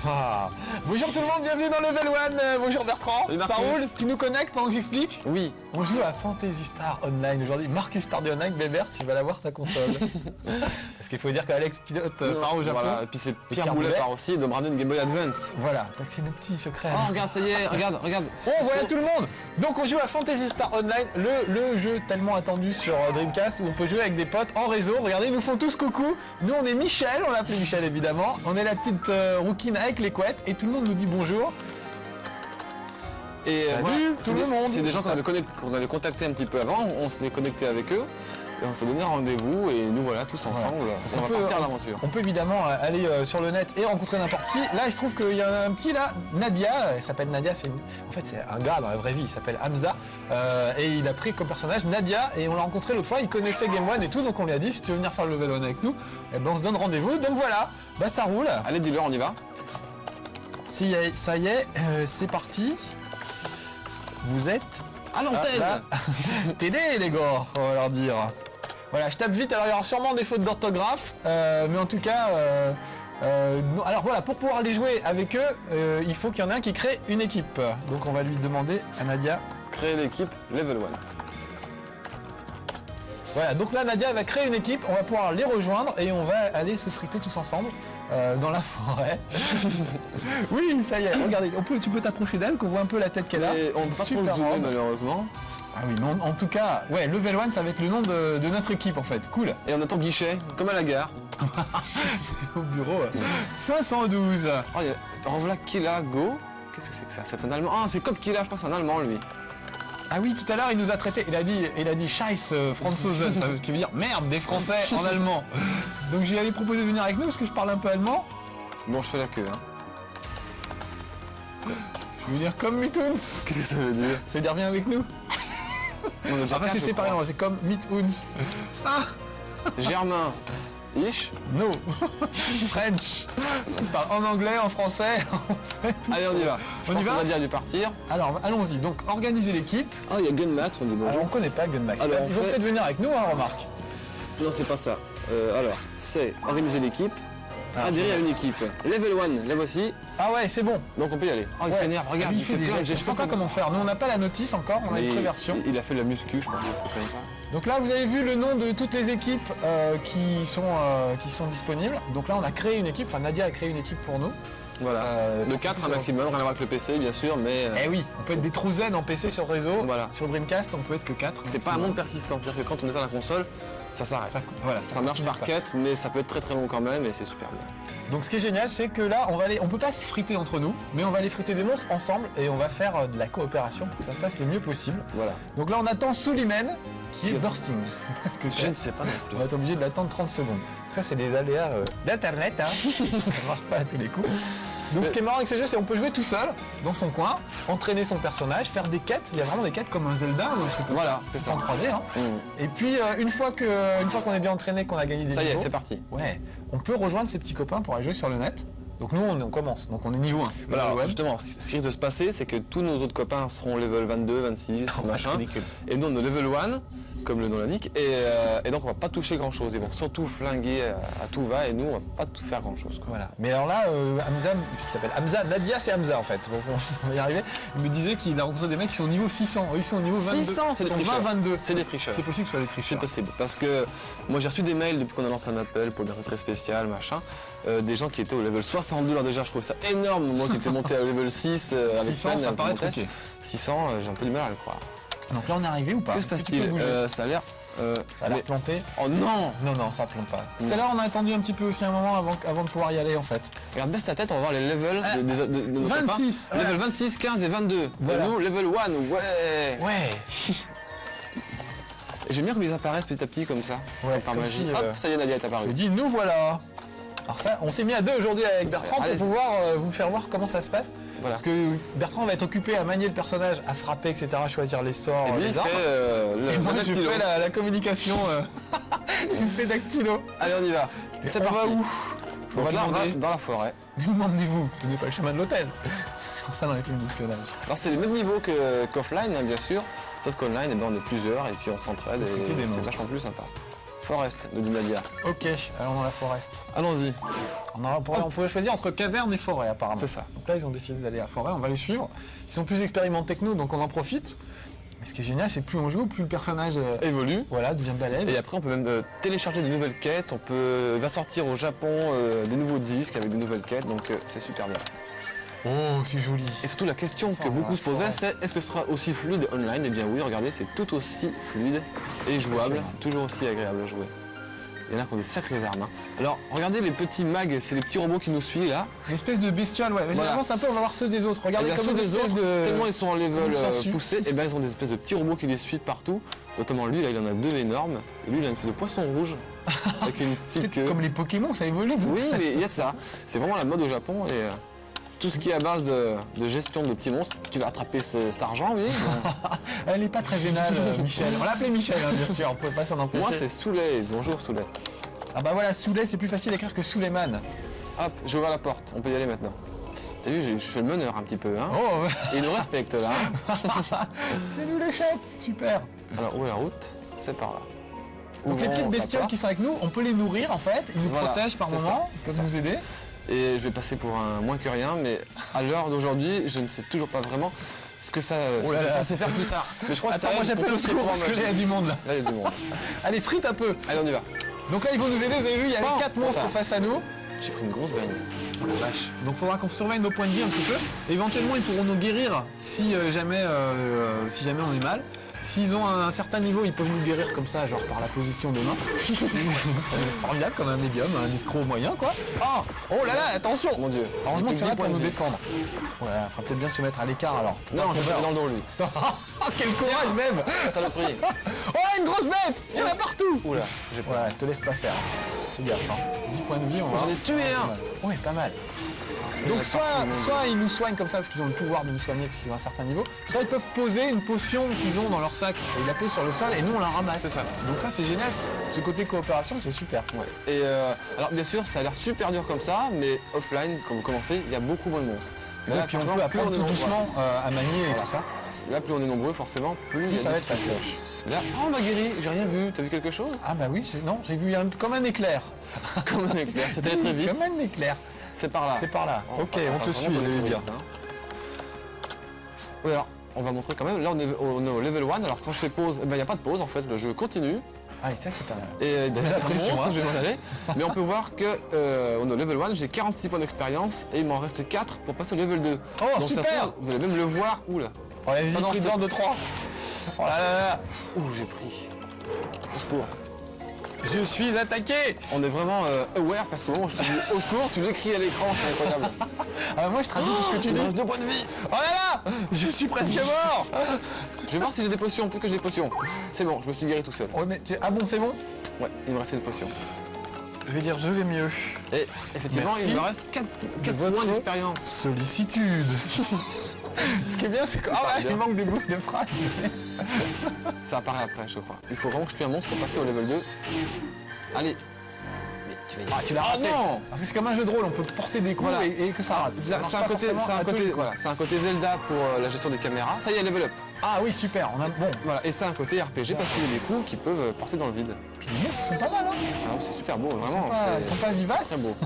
Ah. Bonjour tout le monde, bienvenue dans Level 1. Bonjour Bertrand. Salut Ça Marcus. roule? Tu nous connectes pendant que j'explique? Oui. On joue à Fantasy Star Online aujourd'hui. Marcus Star Online, Bébert, tu vas l'avoir ta console. Parce qu'il faut dire qu'Alex pilote part au Japon. Voilà. Et puis c'est Pierre Pierre Boulet Boulet. part aussi, de me ramener une Game Boy Advance. Voilà, donc c'est nos petits secrets. Oh regarde, ça y est, regarde. Oh voilà tout le monde. Donc on joue à Fantasy Star Online, le jeu tellement attendu sur Dreamcast où on peut jouer avec des potes en réseau. Regardez, ils nous font tous coucou. Nous on est Michel, on l'appelle Michel évidemment. On est la petite rouquine avec les couettes et tout le monde nous dit bonjour. Et Salut, voilà, tout le monde. C'est des gens qu'on avait contactés un petit peu avant, on s'est connecté avec eux. Et on s'est donné rendez-vous et nous voilà tous ensemble, on va partir à l'aventure. On peut évidemment aller sur le net et rencontrer n'importe qui. Là, il se trouve qu'il y a un petit là, Nadia, elle s'appelle Nadia, en fait c'est un gars dans la vraie vie, il s'appelle Hamza. Et il a pris comme personnage Nadia et on l'a rencontré l'autre fois, il connaissait Game One et tout, donc on lui a dit si tu veux venir faire le level 1 avec nous, eh ben on se donne rendez-vous. Donc voilà, bah ça roule. Allez dis-leur, on y va. Si, ça y est, c'est parti. Vous êtes À l'antenne. TD les gars, on va leur dire. Voilà, je tape vite, alors il y aura sûrement des fautes d'orthographe, mais en tout cas, non, alors voilà, pour pouvoir les jouer avec eux, il faut qu'il y en ait un qui crée une équipe. Donc on va lui demander à Nadia. Créer l'équipe Level 1. Voilà, donc là Nadia va créer une équipe, on va pouvoir les rejoindre et on va aller se friter tous ensemble dans la forêt. Oui, ça y est, regardez, tu peux t'approcher d'elle, qu'on voit un peu la tête qu'elle a. Et on ne peut pas trop Super zoomer robe. malheureusement. Ah oui, mais en tout cas, ouais, Level 1, ça va être le nom de notre équipe en fait, cool. Et on attend guichet, comme à la gare. Au bureau, 512. Oh, revoilà Killa Go. Qu'est-ce que c'est que ça? C'est un Allemand. Ah, c'est Cop Killa, je crois que c'est un Allemand lui. Ah oui, tout à l'heure, il nous a traité, il a dit Scheiß Franzosen, ça veut ce qui veut dire merde des Français en allemand. Donc je lui avais proposé de venir avec nous parce que je parle un peu allemand. Bon, je fais la queue. Hein. Je veux dire comme Mituns. Qu'est-ce que ça veut dire? Ça veut dire viens avec nous. On a déjà Enfin, quatre, c'est je séparé, crois. non, c'est comme Mituns. Ah, Germain. Ish. no. French. Il parle en anglais, en français, en fait. tout. Allez, on y va. Je On pense y va qu'on a déjà dû partir. Alors, allons-y. Donc, organiser l'équipe. Ah, il y a Gunmax, on dit Alors, bonjour. on connaît pas Gunmax. Alors, Ils vont en fait- peut-être venir avec nous, hein, remarque. Non, c'est pas ça. Alors, c'est organiser l'équipe, adhérer à une équipe. Level 1, la voici, Ah ouais, c'est bon. donc on peut y aller. Oh, il Ouais. s'énerve, regarde, Il fait plein déjà. de Je sais gestes pas comment faire. Nous, on n'a pas la notice encore, on a une Mais préversion. il a fait de la muscu, je pense, un truc comme ça. Donc là, vous avez vu le nom de toutes les équipes qui sont disponibles. Donc là, on a créé une équipe, enfin Nadia a créé une équipe pour nous. Voilà. De pour 4 qu'on un maximum, rien à voir avec le PC, bien sûr, mais Eh oui, on peut être des trous zen en PC sur réseau. Voilà. Sur Dreamcast, on peut être que 4. c'est pas un monde persistant. C'est-à-dire que quand on éteint la console, ça s'arrête. Ça, voilà, Ça marche continue par pas. quête, mais ça peut être très très long quand même, et c'est super bien. Donc ce qui est génial, c'est que là, on peut pas se friter entre nous, mais on va aller friter des monstres ensemble et on va faire de la coopération pour que ça se passe le mieux possible. Voilà. Donc là, on attend Sulimen qui est bursting. Je sais pas ce que Je c'est. ne sais pas non plus. On va être obligé de l'attendre 30 secondes. Donc ça, c'est les aléas d'internet, hein. Ça marche pas à tous les coups. Donc ce qui est marrant avec ce jeu, c'est qu'on peut jouer tout seul, dans son coin, entraîner son personnage, faire des quêtes. Il y a vraiment des quêtes comme un Zelda ou un truc comme Voilà, ça. c'est ça. En 3D, hein. Mmh. Et puis une fois qu'on est bien entraîné, qu'on a gagné des Ça y est, niveaux, c'est parti. ouais, on peut rejoindre ses petits copains pour aller jouer sur le net. Donc nous, on commence. Donc on est niveau 1. Voilà, Level one. justement, ce qui risque de se passer, c'est que tous nos autres copains seront level 22, 26, machin. ridicule. Et nous, on est level 1, comme le nom l'indique, et donc on va pas toucher grand chose. Ils vont surtout flinguer à tout va, et nous, on va pas tout faire grand chose. Voilà. Mais alors là, Hamza, qui s'appelle Hamza, Nadia c'est Hamza en fait. Donc, on va y arriver. Il me disait qu'il a rencontré des mecs qui sont au niveau 600. Eux, ils sont au niveau 22. 600, c'est des Ils sont tricheurs. 22. C'est des tricheurs. C'est possible que ce soit des C'est tricheurs. possible, parce que moi j'ai reçu des mails depuis qu'on a lancé un appel pour des rentrées spéciales, machin, des gens qui étaient au level 62, alors déjà je trouve ça énorme, moi qui étais monté à level 6 avec 600, Sven, ça un paraît peu mon test. truqué. 600, j'ai un peu du mal à le croire. Donc là, on est arrivé ou pas? Que se Est-ce que tu peux passe-t-il bouger Ça a l'air... Ça a l'air mais- planté. Oh non Non, non, ça plante pas. Tout à l'heure, on a attendu un petit peu aussi un moment avant de pouvoir y aller en fait. Regarde, baisse ta tête, on va voir les levels de nos 26, copains. ouais. Level 26, 15 et 22. Voilà. Et nous, level 1, ouais Ouais. Et j'aime bien comme ils apparaissent petit à petit comme ça, Ouais, par comme magie. si, Hop, ça y est, Nadia est Je apparue. dis nous voilà. Alors ça, on s'est mis à deux aujourd'hui avec Bertrand pour Allez. pouvoir vous faire voir comment ça se passe. Voilà. Parce que Bertrand va être occupé à manier le personnage, à frapper, etc., à choisir les sorts, Et lui, les il armes. fait Et moi, je dactylo. fais la communication. Il fait dactylo. Allez, on y va. C'est on parti. va où? On va Donc là, on va demander. dans la forêt. Mais où m'emmenez-vous? Ce n'est pas le chemin de l'hôtel. C'est comme ça dans les films d'espionnage. Alors c'est les mêmes niveaux qu'offline, hein, bien sûr, sauf qu'online, eh ben, on est plusieurs et puis on s'entraide Faut friter et des c'est monstres. vachement plus sympa. Forest, nous dit Nadia. Ok, allons dans la forest. Allons-y. On pouvait choisir entre caverne et forêt apparemment. C'est ça. Donc là ils ont décidé d'aller à la forêt, on va les suivre. Ils sont plus expérimentés que nous donc on en profite. Mais ce qui est génial c'est plus on joue, plus le personnage Évolue. voilà, devient balèze. Et après, on peut même télécharger de nouvelles quêtes. Il va sortir au Japon des nouveaux disques avec de nouvelles quêtes, donc c'est super bien. Oh, c'est joli. Et surtout, la question Ça, que on beaucoup va se posaient, fort. c'est est-ce que ce sera aussi fluide online? Eh bien oui, regardez, c'est tout aussi fluide et jouable. Impressionnant. C'est toujours aussi agréable à jouer. Il y en a qui ont des sacrées armes. Hein. Alors, regardez les petits mags, c'est les petits robots qui nous suivent là. Une espèce de bestiole, ouais. Mais Voilà. j'avance un peu, on va voir ceux des autres. Et Regardez bien comme ceux une des espèce autres, de... tellement ils sont en level sensu. poussé, et ben ils ont des espèces de petits robots qui les suivent partout. Notamment lui, là, il en a deux énormes. Et lui, il a une espèce de poisson rouge avec une petite queue. Comme les Pokémon, ça évolue. Oui, mais il y a de ça. C'est vraiment la mode au Japon et tout ce qui est à base de gestion de petits monstres, tu vas attraper cet argent, oui. Elle est pas très vénale, Michel. On l'a appelé Michel, hein, bien sûr, on peut pas s'en empêcher. Moi, c'est Souley. Bonjour Souley. Ah bah voilà, Souley, c'est plus facile à écrire que Suleiman. Hop, j'ai ouvert la porte. On peut y aller maintenant. T'as vu, je fais le meneur un petit peu, hein. Oh, Et il nous respecte là. Hein. c'est nous les chefs, super. Alors, où est la route? C'est par là. Donc les Ouvrons petites la bestioles porte. qui sont avec nous, on peut les nourrir en fait, ils nous Voilà, protègent par c'est moment, ça, ils peuvent c'est nous aider. Et je vais passer pour un moins que rien, mais à l'heure d'aujourd'hui, je ne sais toujours pas vraiment ce que ça Oh là c'est là. censé faire plus tard. Mais je crois que ça Attends, moi aide pour j'appelle au tout ce qui est secours parce que pouvoir là il y a du monde là. magique. Là, il y a du monde. Allez, frite un peu. Allez, on y va. Donc là ils vont nous aider, vous avez vu, il y avait Bon, 4 monstres ça. face à nous. J'ai pris une grosse baigne. Oh la vache. Donc il faudra qu'on surveille nos points de vie un petit peu. Et éventuellement ils pourront nous guérir si jamais on est mal. S'ils ont un certain niveau, ils peuvent nous guérir comme ça, genre par la position de main. C'est formidable comme un médium, un escroc moyen quoi. Oh là là, attention. Mon Dieu. Heureusement J'ai qu'ils sont pris là 10 pour points de nous vie. défendre. Voilà, il faudra peut-être bien se mettre à l'écart alors. Non, je vais dans le dos lui. Oh, quel courage même. Saloperie. Oh là, une grosse bête. Il y en a partout. Oula, j'ai peur. Voilà, te laisse pas faire. Fais gaffe, hein. 10 points de vie, on va. J'en ai tué un. Oui, pas mal. Donc soit ils nous soignent comme ça parce qu'ils ont le pouvoir de nous soigner parce qu'ils ont un certain niveau, soit ils peuvent poser une potion qu'ils ont dans leur sac et ils la posent sur le sol et nous on la ramasse. C'est ça. Donc ça c'est génial, ce côté coopération c'est super. Ouais. Et alors bien sûr, ça a l'air super dur comme ça, mais offline, quand vous commencez, il y a beaucoup moins de monstres. Mais Et là, puis on forcément, peut plus apprendre on est tout nombreux. doucement à manier et Voilà. tout ça. Là, plus on est nombreux, forcément, plus il y Plus a ça va des être fastoche. Là, oh, on m'a guéri, j'ai rien vu. T'as vu quelque chose? Ah bah oui, non, j'ai vu comme un éclair. Comme un éclair, c'était très vite. Comme un éclair. C'est par là. C'est par là. Oh, Ok, on te vraiment suit, comme je des vais lui dire. touristes, hein. Oui, alors, on va montrer quand même. Là, on est au level 1. Alors, quand je fais pause, il n'y a pas de pause en fait. Le jeu continue. Ah et ça c'est pas mal. Et d'ailleurs, la pression, hein. je vais m'en aller. Mais on peut voir que on est au level 1. J'ai 46 points d'expérience et il m'en reste 4 pour passer au level 2. Oh, Donc, ça se super. trouve, vous allez même le voir. Oula. Oh la Ça, non, visite c'est- de 3. Oh là là là. Ouh, j'ai pris. Au secours. Je suis attaqué. On est vraiment aware parce qu'au moment où je te dis au secours, tu l'écris à l'écran, c'est incroyable. Ah moi je traduis tout ce que tu Il dis. me reste 2 points de vie. Oh là là. Je suis presque mort. Je vais voir si j'ai des potions. Peut-être que j'ai des potions. C'est bon, je me suis guéri tout seul. Ouais mais ah bon c'est bon. Ouais, il me restait une potion. Je vais dire je vais mieux. Et effectivement, Merci il me reste 4 votre- points d'expérience. Sollicitude. Ce qui est bien c'est que ah ouais, bien. il manque des bouts de phrases. mais- Ça apparaît après, je crois. Il faut vraiment que je tue un monstre pour passer au level 2. Allez. Mais tu vas y Ah tu l'as Ah raté. non. Parce que c'est comme un jeu de rôle, on peut porter des coups Voilà. et que ça rate. Ça marche C'est un pas côté, forcément à tous les coups. voilà, c'est un côté Zelda pour la gestion des caméras. Ça y est, level up. Ah oui super, on a bon. Voilà, et c'est un côté RPG parce qu'il y a des coups qui peuvent porter dans le vide. Puis les monstres sont pas mal hein. Ah non, c'est super beau, vraiment. Ils sont pas vivaces. Très beau.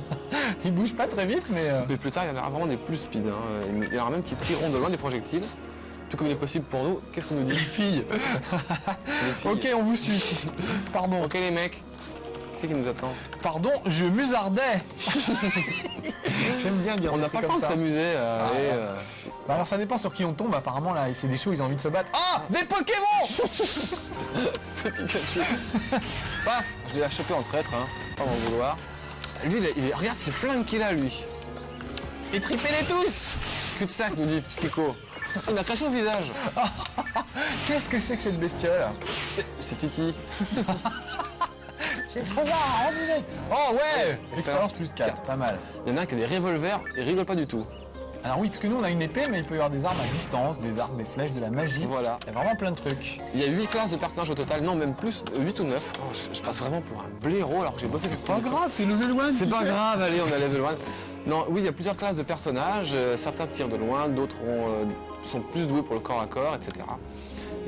Ils bougent pas très vite mais Mais plus tard, il y en aura vraiment des plus speed. Hein. Il y en aura même qui tireront de loin des projectiles. Tout comme il est possible pour nous. Qu'est-ce qu'on nous dit? les filles. Les filles. Ok on vous suit. Pardon. Ok les mecs. Qui c'est qui nous attend? Pardon, je musardais. J'aime bien dire. On des n'a trucs pas le temps comme de ça. s'amuser à aller, Bah alors ça dépend sur qui on tombe, apparemment là c'est des shows, ils ont envie de se battre. Ah des Pokémon. C'est Pikachu. Paf. Je l'ai chopé en traître, hein. Pas m'en vouloir. Lui, regarde ces flingues qu'il a, lui. Étripez-les tous. Cul-de-sac, nous dit Psycho. Il m'a craché au visage. Qu'est-ce que c'est que cette bestiole? C'est Titi. J'ai trop marre, oh ouais. Expérience plus 4, pas mal. Il y en a un qui a des revolvers, il rigole pas du tout. Alors oui, parce que nous on a une épée, mais il peut y avoir des armes à distance, des arcs, des flèches, de la magie. Voilà. Il y a vraiment plein de trucs. Il y a 8 classes de personnages au total, non même plus, 8 ou 9. Oh, je passe vraiment pour un blaireau alors que j'ai bossé sur cette émission. c'est level 1. C'est pas grave, allez, on est à level 1. Non, oui, il y a plusieurs classes de personnages, certains tirent de loin, d'autres sont plus doués pour le corps à corps, etc.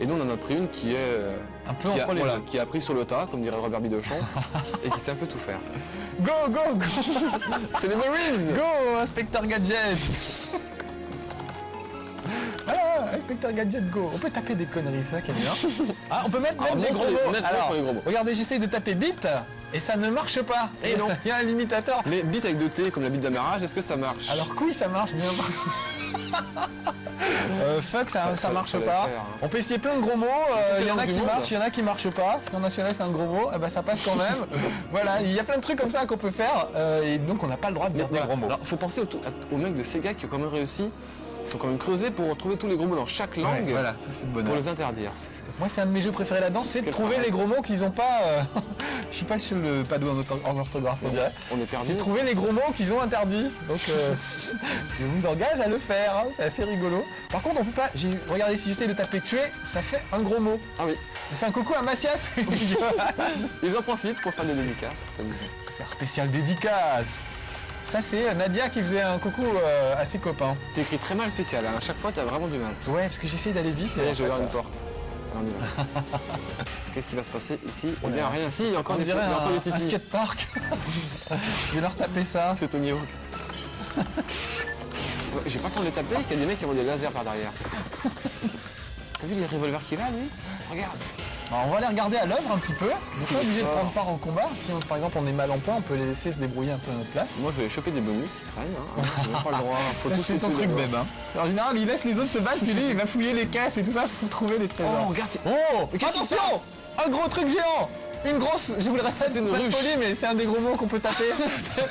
Et nous, on en a pris une qui est... Un peu entre les deux. qui a appris sur le tas, comme dirait Robert Bidochon, et qui sait un peu tout faire. Go, go, go. C'est les Marines. Go, Inspecteur Gadget. Ah, Inspecteur Gadget, go. On peut taper des conneries, c'est ça qui est bien. Ah, on peut mettre même des gros mots. Alors, les gros mots. regardez, j'essaye de taper bit et ça ne marche pas. Et non. Il y a un limitateur. Mais bit avec 2 T, comme la bite d'amarrage, est-ce que ça marche? Alors oui, ça marche bien. Fuck, ça marche fallait pas. le faire, hein. On peut essayer plein de gros mots. Il y en a du qui monde. marchent, il y en a qui marchent pas. Front National, c'est un gros mot. Eh ben, ça passe quand même. Voilà, il y a plein de trucs comme ça qu'on peut faire. Et donc, on n'a pas le droit de dire des gros mots. Alors, faut penser aux mecs de Sega qui ont quand même réussi. Ils sont quand même creusés pour retrouver tous les gros mots dans chaque langue. Ouais, voilà, ça c'est le bonheur. Pour les interdire. Moi, c'est un de mes jeux préférés là-dedans, c'est de Quel trouver travail. les gros mots qu'ils n'ont pas. Je suis pas le seul padou en orthographe, on dirait. On est perdu. C'est de trouver les gros mots qu'ils ont interdits. Donc, je vous engage à le faire. Hein, c'est assez rigolo. Par contre, on peut pas. Regardez, si j'essaie de taper tuer, ça fait un gros mot. Ah oui. Je fais un coucou à Macias. Et j'en profite pour faire des dédicaces. C'est amusant. Faire spécial dédicace. Ça, c'est Nadia qui faisait un coucou à ses copains. T'écris très mal spécial, hein. À chaque fois t'as vraiment du mal. Ouais, parce que j'essaye d'aller vite. Ça y et est, en je vais fait, ouvrir une porte. Alors, on y va. Qu'est-ce qui va se passer ici? Eh bien rien. Si, il y a encore on des dirait un titis. skatepark. Je vais leur taper ça. C'est Tony Hawk. Ouais, j'ai pas le temps de les taper, qu'il y a des mecs qui ont des lasers par derrière. T'as vu les revolvers qu'il a lui? Regarde. Alors, on va les regarder à l'œuvre un petit peu. On n'est pas obligé de fort. prendre part au combat. Si par exemple on est mal en point, on peut les laisser se débrouiller un peu à notre place. Moi je vais choper des bonus qui traînent. Hein. J'ai pas le droit. Faut Ça, tous c'est les ton coups truc, d'abord. Beb. Hein. En général, il laisse les autres se battre, puis lui, il va fouiller les caisses et tout ça pour trouver les trésors. Oh regarde, c'est. Oh, Mais qu'est-ce qui se attention, passe? un gros truc géant. Une grosse, je vous le répète, une pas de ruche. folie, mais c'est un des gros mots qu'on peut taper.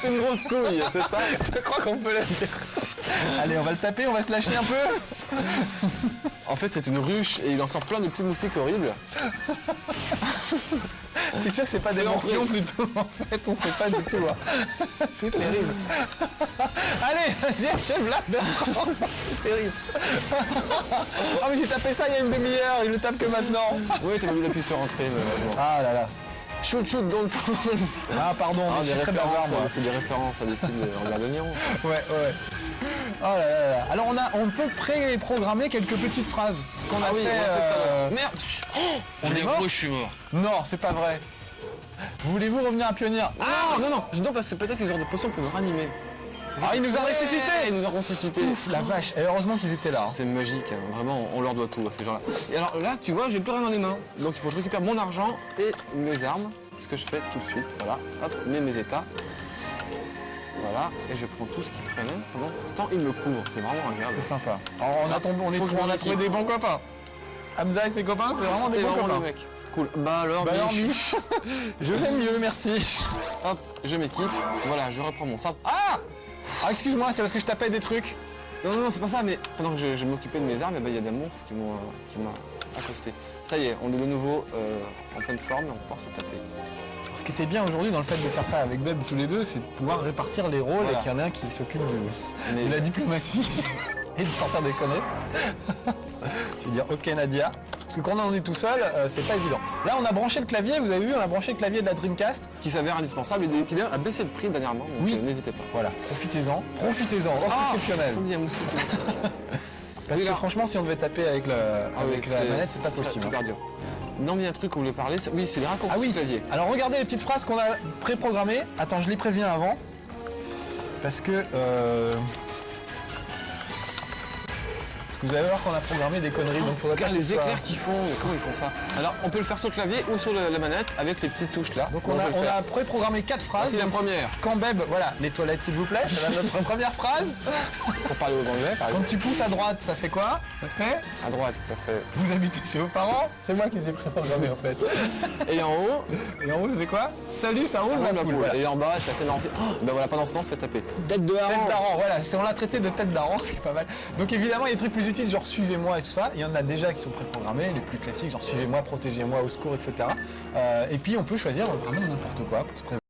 C'est une grosse couille, c'est ça? Je crois qu'on peut le dire. Allez, on va le taper, on va se lâcher un peu. En fait, c'est une ruche et il en sort plein de petits moustiques horribles. T'es sûr que c'est pas des C'est morpions plutôt? En fait, on sait pas du tout. Hein. C'est terrible. Allez, vas-y, achève-la, Bertrand. C'est terrible. Ah, mais j'ai tapé ça il y a une demi-heure, il le tape que maintenant. Oui, t'as pas mis d'appuyer sur entrée, malheureusement. Ah là là. Shoot, shoot, don't. Ah, pardon, Ah, mais je des suis très bavard, références, moi. c'est des références à des films de Robert De Niro. Ouais, ouais. Oh là là là. Alors, on peut pré-programmer quelques petites phrases. Ce qu'on a Ah oui, fait. on l'a fait tout à l'heure. Merde. On est mort? Je suis mort. Non, c'est pas vrai. Voulez-vous revenir à Pionnier? Ah non, non, non, parce que peut-être qu'ils auront des potions pour nous ranimer. Ah, il nous a Ouais, ressuscité. ils nous ont ressuscité. Ouf, la vache. Et heureusement qu'ils étaient là. Hein. C'est magique, hein. Vraiment, on leur doit tout à ces gens-là. Et alors là, tu vois, j'ai plus rien dans les mains. Donc il faut que je récupère mon argent et mes armes. Ce que je fais tout de suite, voilà. Hop, mets mes états. Voilà, et je prends tout ce qui traînait. Pendant ce temps, il me couvre, c'est vraiment agréable. C'est sympa. Alors, on a Faut que je on a me trouvé rééquipe. des bons copains. Hamza et ses copains, c'est vraiment des C'est bons vraiment copains. le mec. Cool. Bah alors, Bah alors, Mich. Mich, je vais mieux, merci. Hop, je m'équipe. Voilà, je reprends mon sabre. Ah, excuse-moi, c'est parce que je tapais des trucs. Non, non, non, c'est pas ça, mais pendant que je m'occupais de mes armes, eh ben, il y a des monstres qui m'ont accosté. Ça y est, on est de nouveau en pleine forme et on peut pouvoir se taper. Ce qui était bien aujourd'hui dans le fait de faire ça avec Beb tous les deux, c'est de pouvoir répartir les rôles Voilà. et qu'il y en a un qui s'occupe Mais- de la diplomatie et de sortir des conneries. Je vais dire ok Nadia. Parce que quand on est tout seul, c'est pas évident. Là on a branché le clavier, vous avez vu, on a branché le clavier de la Dreamcast. Qui s'avère indispensable et qui d'ailleurs a baissé le prix dernièrement, donc Oui. n'hésitez pas. Voilà, profitez-en, profitez-en, offre exceptionnelle. Attendez, il y a un moustique qui me- Parce Oui, que là. franchement si on devait taper avec, avec la manette, c'est pas possible. super dur. Non, mais il y a un truc qu'on voulait parler, oui, c'est les raccourcis Ah oui, clavier. alors regardez les petites phrases qu'on a préprogrammées. Attends, je les préviens avant. Parce que vous allez voir qu'on a programmé des conneries, donc faudrait pas Regarde que les ce soit- éclairs qu'ils font, mais comment ils font ça? Alors, on peut le faire sur le clavier ou sur la manette avec les petites touches là. Donc Bon, on je a, vais le on faire. a préprogrammé 4 phrases. Voici la Donc, première, quand Beb, voilà, les toilettes s'il vous plaît, ça va être notre première phrase. pour parler aux Anglais par Quand exemple. tu pousses à droite, ça fait quoi? Ça fait À droite, ça fait. vous habitez chez vos parents. C'est moi qui les ai préprogrammés en fait. Et en haut, Et en haut, ça fait quoi? Salut, ça roule ça ma roule la poule. poule. Voilà. Et en bas, c'est assez marrant. Oh, ben voilà, pendant ce temps, on se fait taper. Tête de Tête hareng. d'hareng, voilà, on l'a traité de tête d'hareng, c'est pas mal. Donc évidemment, il y a des trucs plus utiles, genre suivez-moi et tout ça. Il y en a déjà qui sont préprogrammés, les plus classiques, genre suivez-moi, protégez-moi, au secours, etc. Et puis on peut choisir vraiment n'importe quoi pour se présenter.